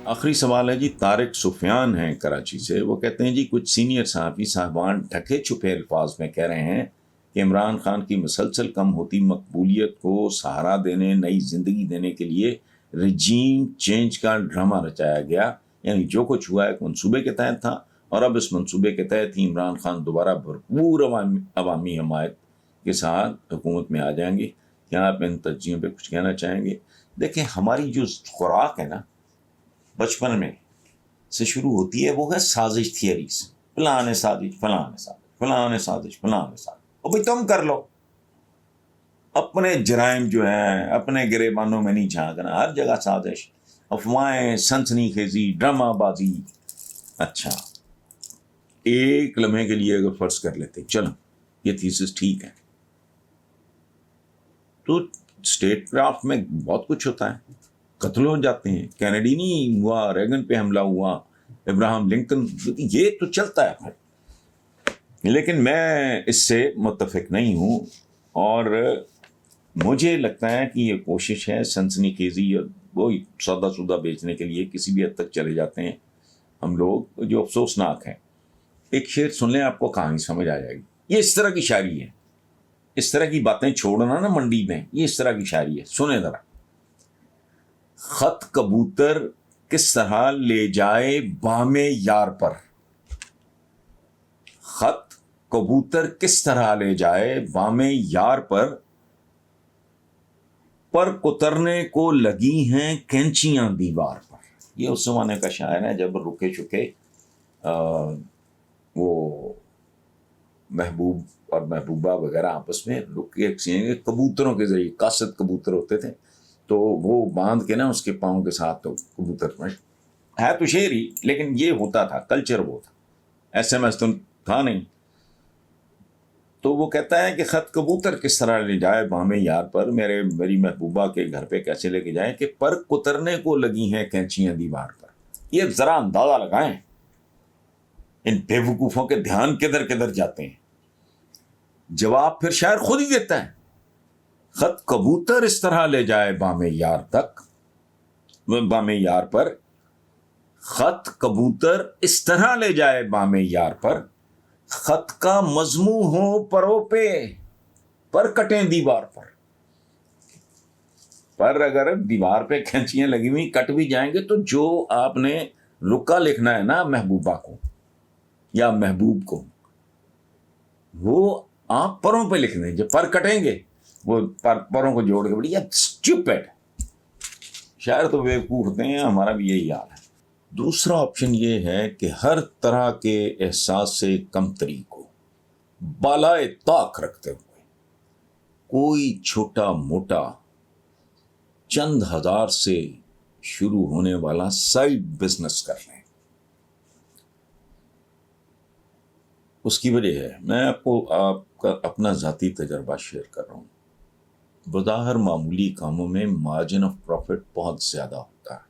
آخری سوال ہے جی، طارق سفیان ہیں کراچی سے. وہ کہتے ہیں جی کچھ سینئر صحافی صاحبان ڈھکے چھپے الفاظ میں کہہ رہے ہیں کہ عمران خان کی مسلسل کم ہوتی مقبولیت کو سہارا دینے، نئی زندگی دینے کے لیے رجیم چینج کا ڈرامہ رچایا گیا. یعنی جو کچھ ہوا ایک منصوبے کے تحت تھا، اور اب اس منصوبے کے تحت ہی عمران خان دوبارہ بھرپور عوامی حمایت کے ساتھ حکومت میں آ جائیں گے. کیا آپ ان تجزیوں پہ کچھ کہنا چاہیں گے؟ دیکھیں، ہماری جو خوراک ہے نا بچپن میں سے شروع ہوتی ہے، وہ ہے سازش تھیوریز. فلاں نے سازش، فلاں نے سازش، فلاں نے سازش، فلاں نے سازش. اور بھائی تم کر لو. اپنے جرائم جو ہیں اپنے گریبانوں میں نہیں جھانکنا، ہر جگہ سازش، افواہیں، سنسنی خیزی، ڈرامہ بازی. اچھا، ایک لمحے کے لیے اگر فرض کر لیتے چلو یہ تھیسس ٹھیک ہے، تو اسٹیٹ کرافٹ میں بہت کچھ ہوتا ہے. قتل ہو جاتے ہیں، کینیڈی نہیں ہوا، ریگن پہ حملہ ہوا، ابراہم لنکن، یہ تو چلتا ہے پھر. لیکن میں اس سے متفق نہیں ہوں، اور مجھے لگتا ہے کہ یہ کوشش ہے سنسنی خیزی اور وہی سودا سودا بیچنے کے لیے کسی بھی حد تک چلے جاتے ہیں ہم لوگ، جو افسوسناک ہے. ایک شعر سن لیں، آپ کو کہانی سمجھ آ جائے گی. یہ اس طرح کی شاعری ہے، اس طرح کی باتیں چھوڑنا نا منڈی میں، یہ اس طرح کی شاعری ہے. سنیں ذرا. خط کبوتر کس طرح لے جائے بام یار پر، خط کبوتر کس طرح لے جائے بام یار پر کترنے کو لگی ہیں کینچیاں دیوار پر. یہ اس زمانے کا شاعر ہے جب رکے چکے وہ محبوب اور محبوبہ وغیرہ آپس میں رکے کبوتروں کے ذریعے، قاصد کبوتر ہوتے تھے تو وہ باندھ کے نا اس کے پاؤں کے ساتھ تو کبوتر میں ہے تو شعر ہی، لیکن یہ ہوتا تھا کلچر، وہ تھا، ایس ایم ایس تو تھا نہیں. تو وہ کہتا ہے کہ خط کبوتر کس طرح لے جائے بام یار پر، میری محبوبہ کے گھر پہ کیسے لے کے جائیں کہ پر کترنے کو لگی ہیں کینچیاں دیوار پر. یہ ذرا اندازہ لگائیں ان بے وقوفوں کے دھیان کدھر کدھر جاتے ہیں. جواب پھر شاعر خود ہی دیتا ہے، خط کبوتر اس طرح لے جائے بام یار تک، بام یار پر، خط کبوتر اس طرح لے جائے بام یار پر، خط کا مضموں ہو پرو پہ، پر کٹیں دیوار پر. پر اگر دیوار پہ کھینچیاں لگی ہوئی کٹ بھی جائیں گے تو جو آپ نے رکا لکھنا ہے نا محبوبہ کو یا محبوب کو، وہ آپ پروں پہ لکھ دیں. جب پر کٹیں گے وہ پروں کو جوڑ کے بڑی اسٹوپڈ. شاعر تو بیوقوف ہوتے ہیں، ہمارا بھی یہی حال ہے. دوسرا آپشن یہ ہے کہ ہر طرح کے احساس سے کمتری کو بالائے طاق رکھتے ہوئے کوئی چھوٹا موٹا چند ہزار سے شروع ہونے والا سائیڈ بزنس کر لیں. اس کی وجہ ہے، میں آپ کا اپنا ذاتی تجربہ شیئر کر رہا ہوں. بظاہر معمولی کاموں میں مارجن آف پروفٹ بہت زیادہ ہوتا ہے.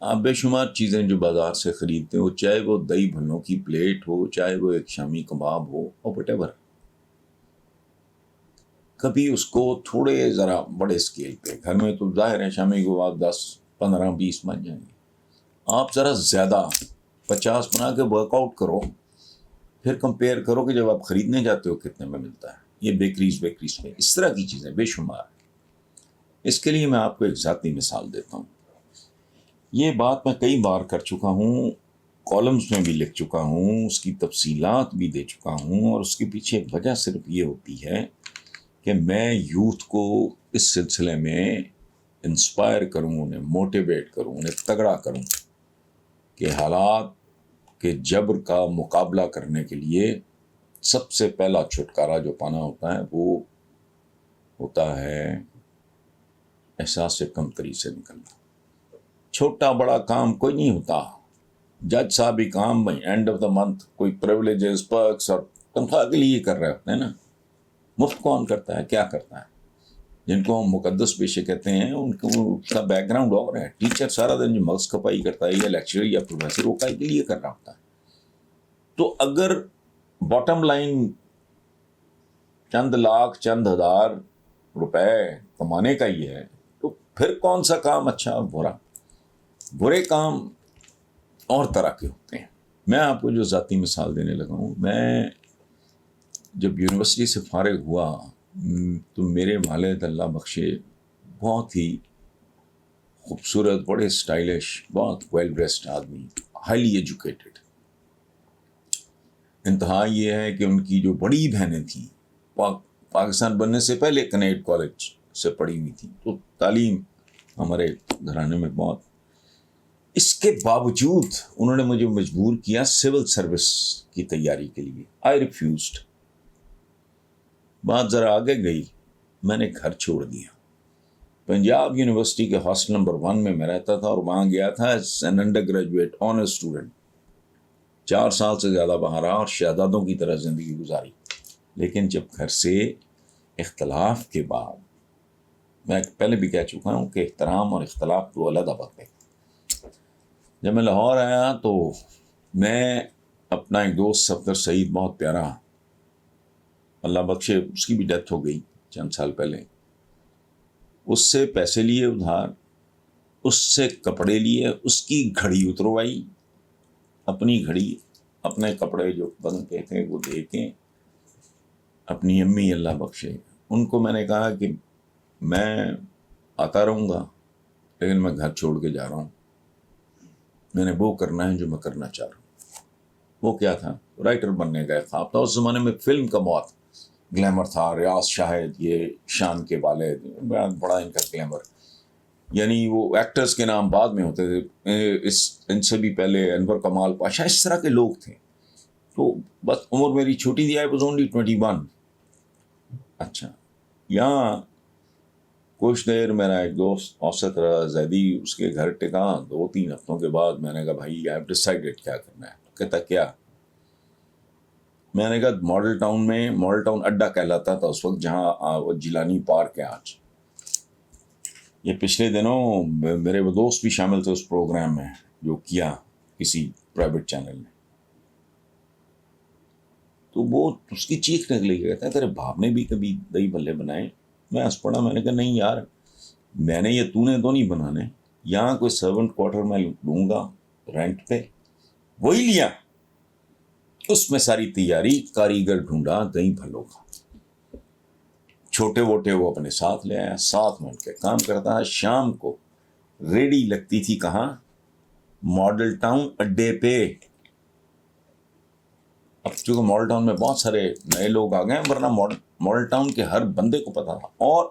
آپ بے شمار چیزیں جو بازار سے خریدتے ہو، چاہے وہ دہی بھلوں کی پلیٹ ہو، چاہے وہ ایک شامی کباب ہو، اور وٹ ایور، کبھی اس کو تھوڑے ذرا بڑے اسکیل پہ، گھر میں تو ظاہر ہے شامی کباب 10 15 20 بن جائیں گے. آپ ذرا زیادہ 50 بنا کے ورک آؤٹ کرو، پھر کمپیئر کرو کہ جب آپ خریدنے جاتے ہو کتنے میں ملتا ہے. یہ بیکریز میں اس طرح کی چیزیں بے شمار. اس کے لیے میں آپ کو ایک ذاتی مثال دیتا ہوں. یہ بات میں کئی بار کر چکا ہوں، کالمز میں بھی لکھ چکا ہوں، اس کی تفصیلات بھی دے چکا ہوں، اور اس کے پیچھے وجہ صرف یہ ہوتی ہے کہ میں یوتھ کو اس سلسلے میں انسپائر کروں، انہیں موٹیویٹ کروں، انہیں تگڑا کروں کہ حالات کے جبر کا مقابلہ کرنے کے لیے سب سے پہلا چھٹکارا جو پانا ہوتا ہے وہ ہوتا ہے احساس سے کمتری سے نکلنا. چھوٹا بڑا کام کوئی نہیں ہوتا. جج صاحب ہی کام اینڈ آف دا منتھ کوئی پریولیجز پرکس اور تنخواہ کے لیے کر رہے ہوتے ہیں نا. مفت کون کرتا ہے، کیا کرتا ہے؟ جن کو ہم مقدس پیشے کہتے ہیں ان کا بیک گراؤنڈ اور ہے. ٹیچر سارا دن جو مغز کھپائی کرتا ہے، یا لیکچرر یا پروفیسر، وہ کائی کے لیے کر رہا ہوتا ہے. تو اگر باٹم لائن چند لاکھ چند ہزار روپے کمانے کا ہی ہے تو پھر کون سا کام اچھا اور برا؟ برے کام اور طرح کے ہوتے ہیں. میں آپ کو جو ذاتی مثال دینے لگا ہوں, میں جب یونیورسٹی سے فارغ ہوا تو میرے والد اللہ بخشے بہت ہی خوبصورت, بڑے اسٹائلش, بہت ویل ڈریسڈ آدمی, ہائیلی ایجوکیٹڈ. انتہا یہ ہے کہ ان کی جو بڑی بہنیں تھیں پاکستان بننے سے پہلے کنیڈ کالج سے پڑھی ہوئی تھیں, تو تعلیم ہمارے گھرانے میں بہت. اس کے باوجود انہوں نے مجھے مجبور کیا سول سروس کی تیاری کے لیے. آئی ریفیوزڈ. بات ذرا آگے گئی, میں نے گھر چھوڑ دیا. پنجاب یونیورسٹی کے ہاسٹل نمبر 1 میں رہتا تھا, اور وہاں گیا تھا as an under graduate owner student. 4 سال سے زیادہ وہاں رہا اور شہزادوں کی طرح زندگی گزاری. لیکن جب گھر سے اختلاف کے بعد, میں پہلے بھی کہہ چکا ہوں کہ احترام اور اختلاف دو علیحدہ بات ہے. جب میں لاہور آیا تو میں اپنا ایک دوست صفدر سعید, بہت پیارا, اللہ بخشے, اس کی بھی ڈیتھ ہو گئی چند سال پہلے, اس سے پیسے لیے ادھار, اس سے کپڑے لیے, اس کی گھڑی اتروائی, اپنی گھڑی, اپنے کپڑے جو بنتے تھے وہ دے کے. اپنی امی اللہ بخشے, ان کو میں نے کہا کہ میں آتا رہوں گا لیکن میں گھر چھوڑ کے جا رہا ہوں, میں نے وہ کرنا ہے جو میں کرنا چاہ رہا ہوں. وہ کیا تھا؟ رائٹر بننے کا خواب تھا. اس زمانے میں فلم کا بہت گلیمر تھا. ریاض شاہد, یہ شان کے والد, بڑا ان کا گلیمر, یعنی وہ ایکٹرز کے نام بعد میں ہوتے تھے. ان سے بھی پہلے انور کمال پاشا, اس طرح کے لوگ تھے. تو بس عمر میری چھوٹی تھی, آئی واز اونلی 21. اچھا, یہاں کچھ دیر میرا ایک دوست اوسط زیدی, اس کے گھر ٹکا. 2-3 ہفتوں کے بعد میں نے کہا بھائی آئی ہیو ڈیسائیڈڈ کیا کرنا ہے. کہتا کیا؟ میں نے کہا ماڈل ٹاؤن میں, ماڈل ٹاؤن اڈا کہلاتا تھا اس وقت, جہاں جیلانی پارک ہے آج. یہ پچھلے دنوں میرے وہ دوست بھی شامل تھے اس پروگرام میں جو کیا کسی پرائیویٹ چینل نے. تو وہ اس کی چیخ نکلی, کہتا ہے تیرے باپ نے بھی کبھی دہی بھلے بنائے؟ میں ہنس پڑا. میں نے کہا نہیں یار, میں نے یہ تو نے تو نہیں بنانے. یہاں کوئی سرونٹ کوارٹر میں لوں گا رینٹ پہ, وہی لیا, اس میں ساری تیاری, کاریگر ڈھونڈا دہی بھلوں کا, چھوٹے ووٹے وہ اپنے ساتھ لے آیا, ساتھ مل کے کام کرتا ہے. شام کو ریڈی لگتی تھی کہاں؟ ماڈل ٹاؤن اڈے پہ. اب چونکہ ماڈل ٹاؤن میں بہت سارے نئے لوگ آ گئے ہیں, ورنہ ماڈل ٹاؤن کے ہر بندے کو پتا تھا. اور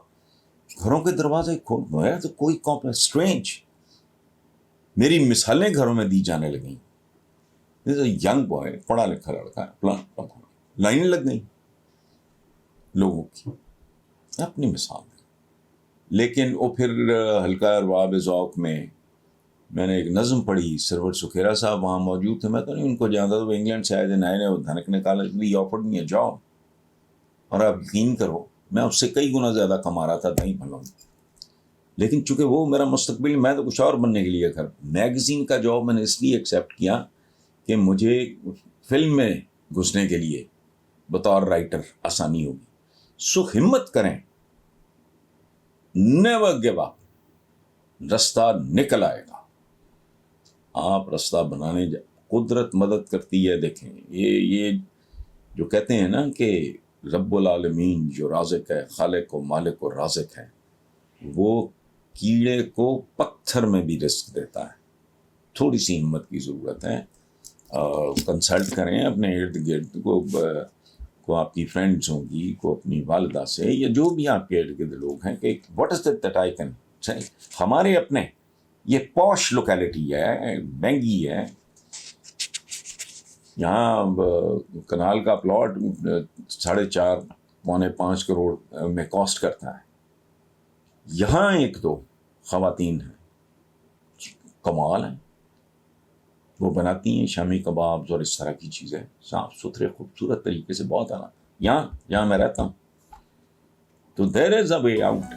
گھروں کے دروازے کھول گئے تو کوئی اسٹرینج, میری مثالیں گھروں میں دی جانے لگیں. ینگ بوائے, پڑھا لکھا لڑکا, لائنیں لگ گئیں لوگوں کی, اپنی مثال. لیکن وہ پھر ہلکا ارباب ذوق میں نے ایک نظم پڑھی. سرور سکھیرا صاحب وہاں موجود تھے, میں تو نہیں ان کو جانتا تھا, وہ انگلینڈ سے آئے تھے, نئے وہ دھنکنے college offered me a job. اور آپ یقین کرو میں اس سے کئی گنا زیادہ کما رہا تھا دہی بھلوں میں. لیکن چونکہ وہ میرا مستقبل, میں تو کچھ اور بننے کے لیے گھر. میگزین کا جاب میں نے اس لیے ایکسیپٹ کیا کہ مجھے فلم میں گھسنے کے لیے بطور رائٹر آسانی ہوگی. سو ہمت کریں, نیور گیو اپ, رستہ نکل آئے گا. آپ رستہ بنانے قدرت مدد کرتی ہے. دیکھیں یہ جو کہتے ہیں نا کہ رب العالمین جو رازق ہے, خالق و مالک و رازق ہے, وہ کیڑے کو پتھر میں بھی رزق دیتا ہے. تھوڑی سی ہمت کی ضرورت ہے. کنسلٹ کریں اپنے ارد گرد کو آپ کی فرینڈس ہوں گی, کو اپنی والدہ سے, یا جو بھی آپ کے ارد گرد لوگ ہیں, کہ what is that I can. ہمارے اپنے یہ پوش لوکیلٹی ہے, مہنگی ہے. یہاں کنال کا پلاٹ 4.5-5 کروڑ میں کاسٹ کرتا ہے. یہاں 1-2 خواتین ہیں, کمال ہیں, وہ بناتی ہیں شامی کبابز اور اس طرح کی چیزیں صاف ستھرے خوبصورت طریقے سے, بہت آنا. یہاں میں رہتا ہوں تو دیر از اے وے آؤٹ.